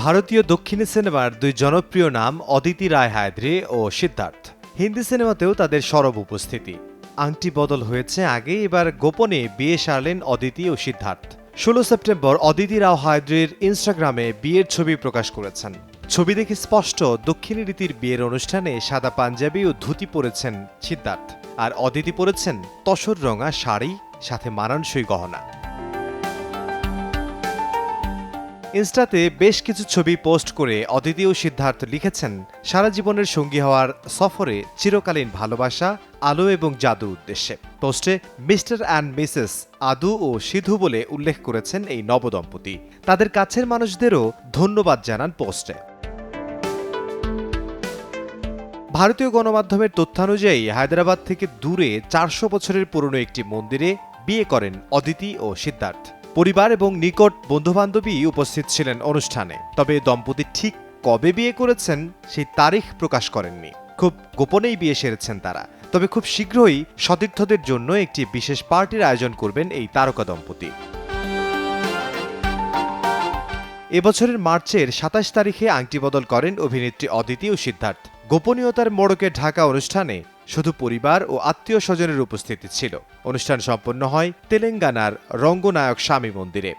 ভারতীয় দক্ষিণী সিনেমার দুই জনপ্রিয় নাম অদিতি রায় হায়দ্রি ও সিদ্ধার্থ। হিন্দি সিনেমাতেও তাদের সরব উপস্থিতি। আংটি বদল হয়েছে আগে, এবার গোপনে বিয়ে সারলেন অদিতি ও সিদ্ধার্থ। 16 সেপ্টেম্বর অদিতি রাও হায়দ্রির ইনস্টাগ্রামে বিয়ের ছবি প্রকাশ করেছেন। ছবি দেখে স্পষ্ট দক্ষিণী রীতির বিয়ের অনুষ্ঠানে সাদা পাঞ্জাবি ও ধুতি পরেছেন সিদ্ধার্থ, আর অদিতি পরেছেন তসর রঙা শাড়ি, সাথে মানানসই গহনা। ইনস্টাতে বেশ কিছু ছবি পোস্ট করে অদিতি ও সিদ্ধার্থ লিখেছেন, সারা জীবনের সঙ্গী হওয়ার সফরে চিরকালীন ভালোবাসা, আলো এবং জাদুর উদ্দেশ্যে। পোস্টে মিস্টার অ্যান্ড মিসেস আদু ও সিধু বলে উল্লেখ করেছেন এই নবদম্পতি। তাদের কাছের মানুষদেরও ধন্যবাদ জানান পোস্টে। ভারতীয় গণমাধ্যমের তথ্যানুযায়ী হায়দ্রাবাদ থেকে দূরে 400 বছরের পুরনো একটি মন্দিরে বিয়ে করেন অদিতি ও সিদ্ধার্থ। পরিবার এবং নিকট বন্ধুবান্ধবী উপস্থিত ছিলেন অনুষ্ঠানে। তবে দম্পতি ঠিক কবে বিয়ে করেছেন সেই তারিখ প্রকাশ করেননি। খুব গোপনেই বিয়ে সেরেছেন তারা। তবে খুব শীঘ্রই সতীর্থদের জন্য একটি বিশেষ পার্টির আয়োজন করবেন এই তারকা দম্পতি। এবছরের মার্চের 27 তারিখে আংটি বদল করেন অভিনেত্রী অদিতি ও সিদ্ধার্থ। গোপনীয়তার মোড়কে ঢাকা অনুষ্ঠানে শুধু পরিবার ও আত্মীয় স্বজনের উপস্থিতি ছিল। অনুষ্ঠান সম্পন্ন হয় তেলেঙ্গানার রঙ্গনায়ক স্বামী মন্দিরে।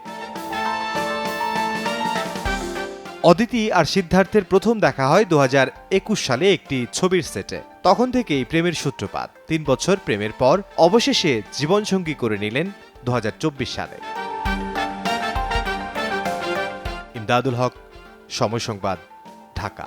অদিতি আর সিদ্ধার্থের প্রথম দেখা হয় 2021 সালে একটি ছবির সেটে। তখন থেকেই প্রেমের সূত্রপাত। 3 বছর প্রেমের পর অবশেষে জীবনসঙ্গী করে নিলেন 2024 সালে। ইমদাদুল হক, সময় সংবাদ, ঢাকা।